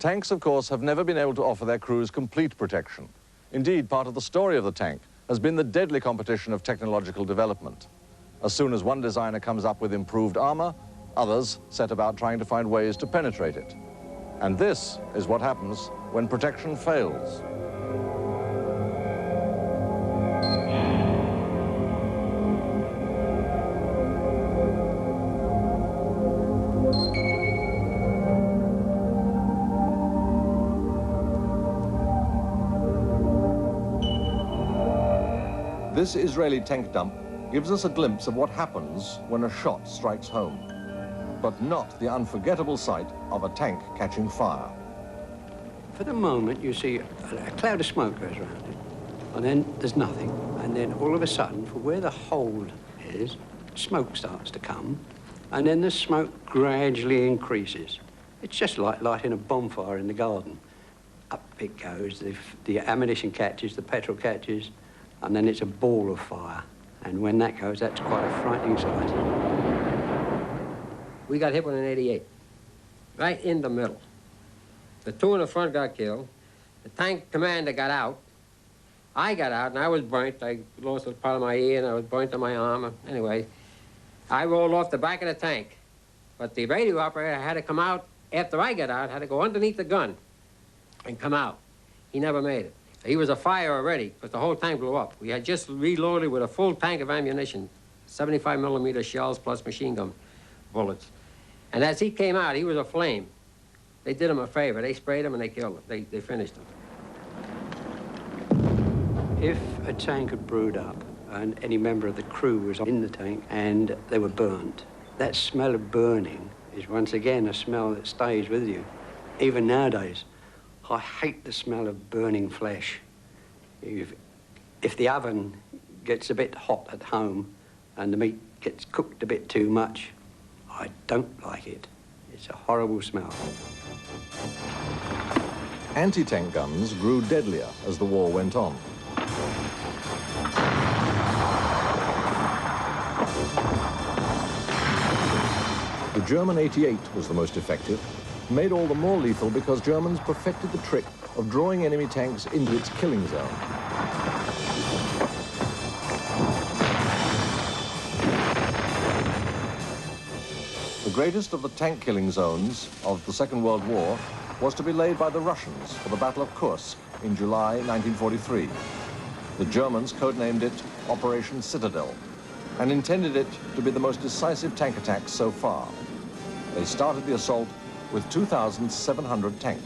Tanks, of course, have never been able to offer their crews complete protection. Indeed, part of the story of the tank has been the deadly competition of technological development. As soon as one designer comes up with improved armor, others set about trying to find ways to penetrate it. And this is what happens when protection fails. This Israeli tank dump gives us a glimpse of what happens when a shot strikes home, but not the unforgettable sight of a tank catching fire. For the moment, you see a cloud of smoke goes around it, and then there's nothing, and then all of a sudden, from where the hole is, smoke starts to come, and then the smoke gradually increases. It's just like lighting a bonfire in the garden. Up it goes, the ammunition catches, the petrol catches, and then it's a ball of fire. And when that goes, that's quite a frightening sight. We got hit with an 88, right in the middle. The two in the front got killed. The tank commander got out. I got out, and I was burnt. I lost a part of my ear, and I was burnt on my arm. Anyway, I rolled off the back of the tank. But the radio operator had to come out after I got out, had to go underneath the gun and come out. He never made it. He was afire already, but the whole tank blew up. We had just reloaded with a full tank of ammunition, 75 millimeter shells plus machine gun bullets. And as he came out, he was aflame. They did him a favor. They sprayed him and they killed him. They finished him. If a tank had brewed up and any member of the crew was in the tank and they were burnt, that smell of burning is once again a smell that stays with you. Even nowadays, I hate the smell of burning flesh. If the oven gets a bit hot at home and the meat gets cooked a bit too much, I don't like it. It's a horrible smell. Anti-tank guns grew deadlier as the war went on. The German 88 was the most effective, made all the more lethal because Germans perfected the trick of drawing enemy tanks into its killing zone. The greatest of the tank killing zones of the Second World War was to be laid by the Russians for the Battle of Kursk in July 1943. The Germans codenamed it Operation Citadel and intended it to be the most decisive tank attack so far. They started the assault with 2,700 tanks.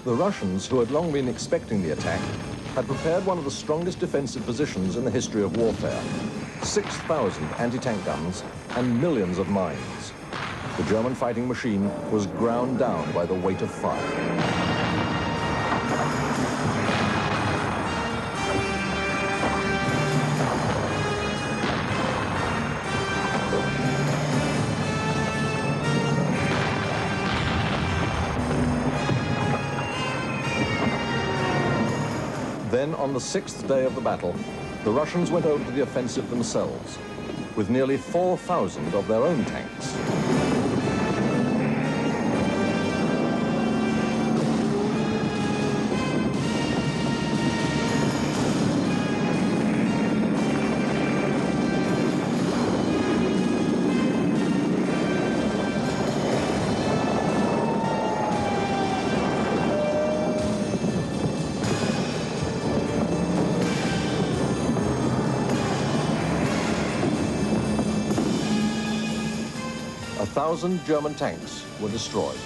The Russians, who had long been expecting the attack, had prepared one of the strongest defensive positions in the history of warfare. 6,000 anti-tank guns and millions of mines. The German fighting machine was ground down by the weight of fire. Then, on the 6th day of the battle, the Russians went over to the offensive themselves, with nearly 4,000 of their own tanks. Thousand German tanks were destroyed.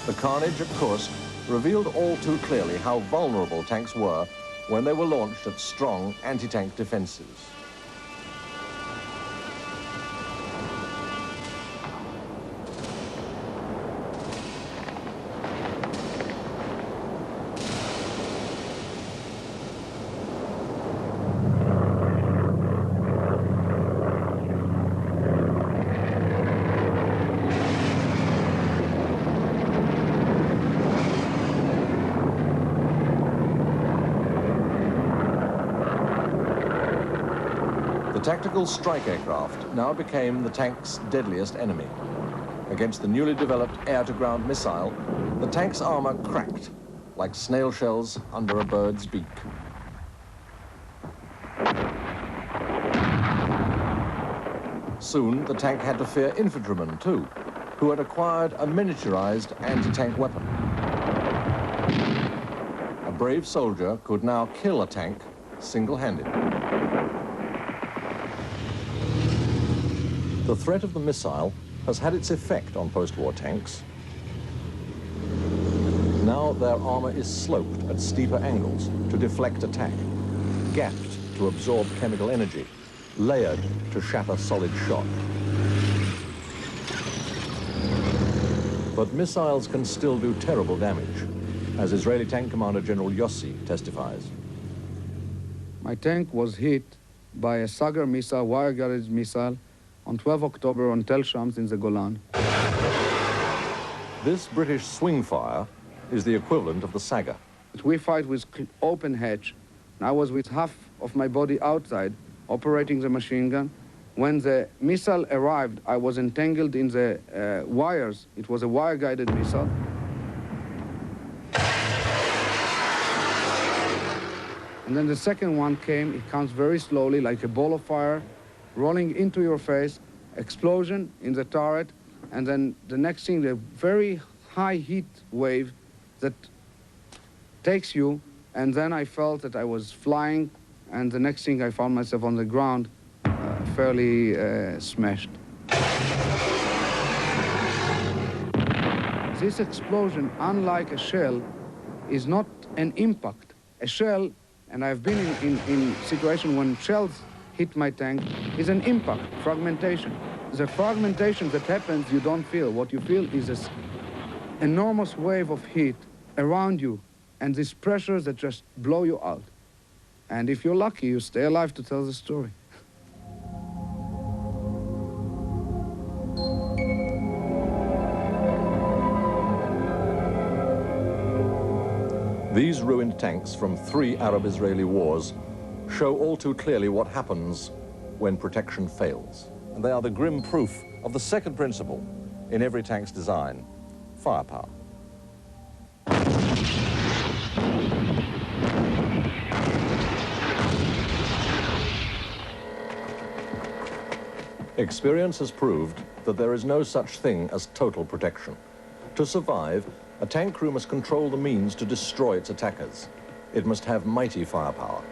The carnage at Kursk revealed all too clearly how vulnerable tanks were when they were launched at strong anti-tank defenses. The tactical strike aircraft now became the tank's deadliest enemy. Against the newly developed air-to-ground missile, the tank's armor cracked like snail shells under a bird's beak. Soon, the tank had to fear infantrymen, too, who had acquired a miniaturized anti-tank weapon. A brave soldier could now kill a tank single-handed. The threat of the missile has had its effect on post-war tanks. Now their armor is sloped at steeper angles to deflect attack, gapped to absorb chemical energy, layered to shatter solid shot. But missiles can still do terrible damage, as Israeli Tank Commander General Yossi testifies. My tank was hit by a Sagar missile, wire-guided missile, on 12 October on Tel Shams in the Golan. This British swing fire is the equivalent of the Sagar. We fight with open hatch. I was with half of my body outside, operating the machine gun. When the missile arrived, I was entangled in the wires. It was a wire-guided missile. And then the second one came. It comes very slowly, like a ball of fire, rolling into your face, explosion in the turret, and then the next thing, the very high heat wave that takes you, and then I felt that I was flying, and the next thing I found myself on the ground, fairly smashed. This explosion, unlike a shell, is not an impact. A shell, and I've been in situation when shells hit my tank, is an impact, fragmentation. The fragmentation that happens, you don't feel. What you feel is this enormous wave of heat around you, and these pressures that just blow you out. And if you're lucky, you stay alive to tell the story. These ruined tanks from 3 Arab-Israeli wars show all too clearly what happens when protection fails. And they are the grim proof of the second principle in every tank's design: firepower. Experience has proved that there is no such thing as total protection. To survive, a tank crew must control the means to destroy its attackers. It must have mighty firepower.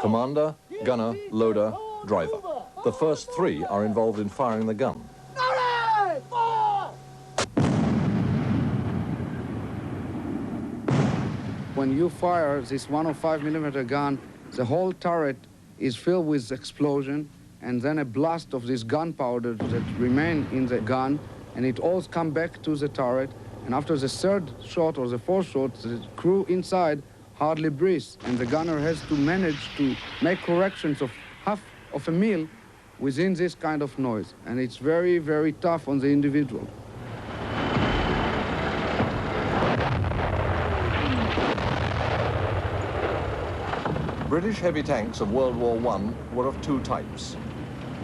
Commander, gunner, loader, driver. The first 3 are involved in firing the gun. When you fire this 105mm gun, the whole turret is filled with explosion, and then a blast of this gunpowder that remain in the gun, and it all comes back to the turret. And after the 3rd shot or the 4th shot, the crew inside hardly breathes, and the gunner has to manage to make corrections of half of a meal within this kind of noise. And it's very, very tough on the individual. British heavy tanks of World War I were of 2 types.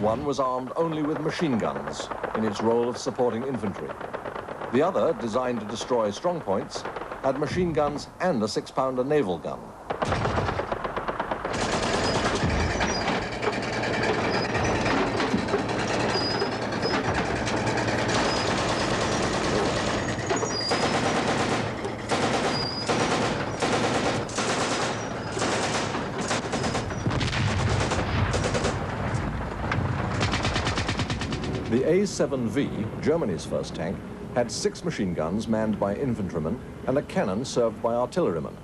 One was armed only with machine guns in its role of supporting infantry. The other, designed to destroy strong points, had machine guns and a 6-pounder naval gun. The A7V, Germany's first tank, had 6 machine guns manned by infantrymen and a cannon served by artillerymen.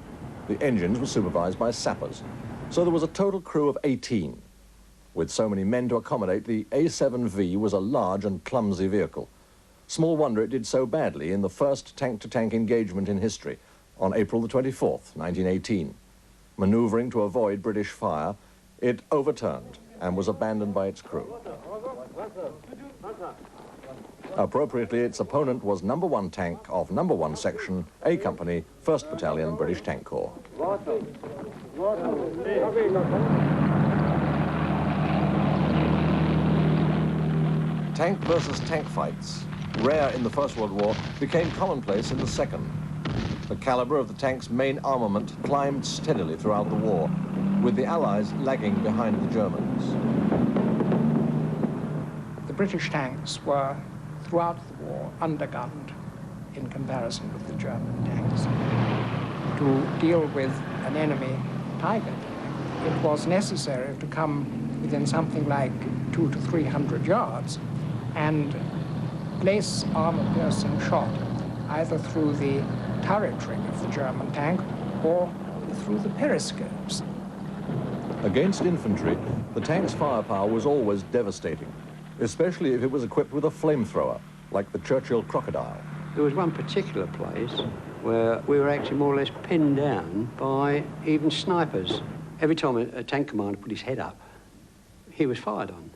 The engines were supervised by sappers. So there was a total crew of 18. With so many men to accommodate, the A7V was a large and clumsy vehicle. Small wonder it did so badly in the first tank-to-tank engagement in history on April the 24th, 1918. Manoeuvring to avoid British fire, it overturned and was abandoned by its crew. Appropriately, its opponent was No. 1 tank of No. 1 section, A Company, 1st Battalion, British Tank Corps. Tank versus tank fights, rare in the First World War, became commonplace in the Second. The caliber of the tank's main armament climbed steadily throughout the war, with the Allies lagging behind the Germans. The British tanks were, throughout the war, undergunned in comparison with the German tanks. To deal with an enemy Tiger, it was necessary to come within something like 200 to 300 yards and place armor-piercing shot either through the turret ring of the German tank or through the periscopes. Against infantry, the tank's firepower was always devastating, especially if it was equipped with a flamethrower, like the Churchill Crocodile. There was one particular place where we were actually more or less pinned down by even snipers. Every time a tank commander put his head up, he was fired on.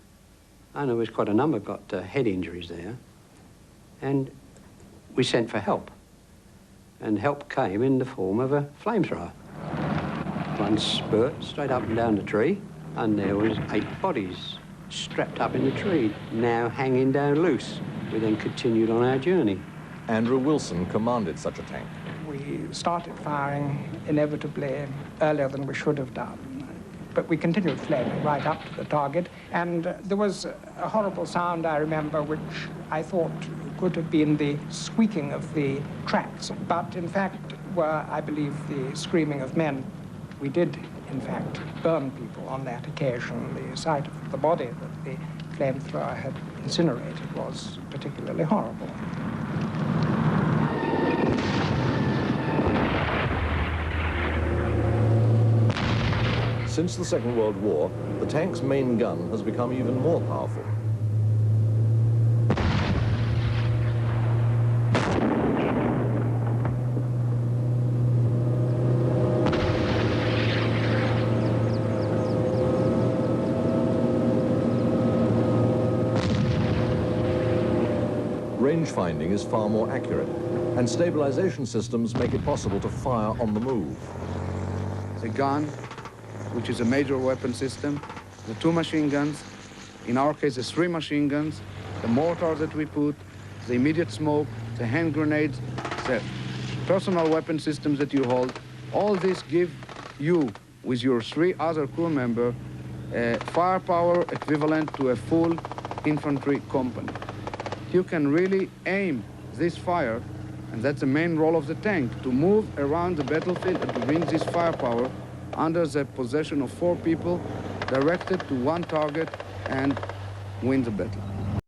I know there was quite a number got head injuries there. And we sent for help. And help came in the form of a flamethrower. One spurt straight up and down the tree, and there was 8 bodies strapped up in the tree, now hanging down loose. We then continued on our journey. Andrew Wilson commanded such a tank. We started firing inevitably earlier than we should have done. But we continued flaming right up to the target, and there was a horrible sound, I remember, which I thought could have been the squeaking of the tracks, but in fact were, I believe, the screaming of men. We did, in fact, burn people on that occasion. The sight of the body that the flamethrower had incinerated was particularly horrible. Since the Second World War, the tank's main gun has become even more powerful. Range finding is far more accurate, and stabilization systems make it possible to fire on the move. The gun, which is a major weapon system, the 2 machine guns, in our case the 3 machine guns, the mortar that we put, the immediate smoke, the hand grenades, the personal weapon systems that you hold, all this give you, with your 3 other crew members, a firepower equivalent to a full infantry company. You can really aim this fire, and that's the main role of the tank, to move around the battlefield and to bring this firepower under the possession of 4 people, directed to one target and win the battle.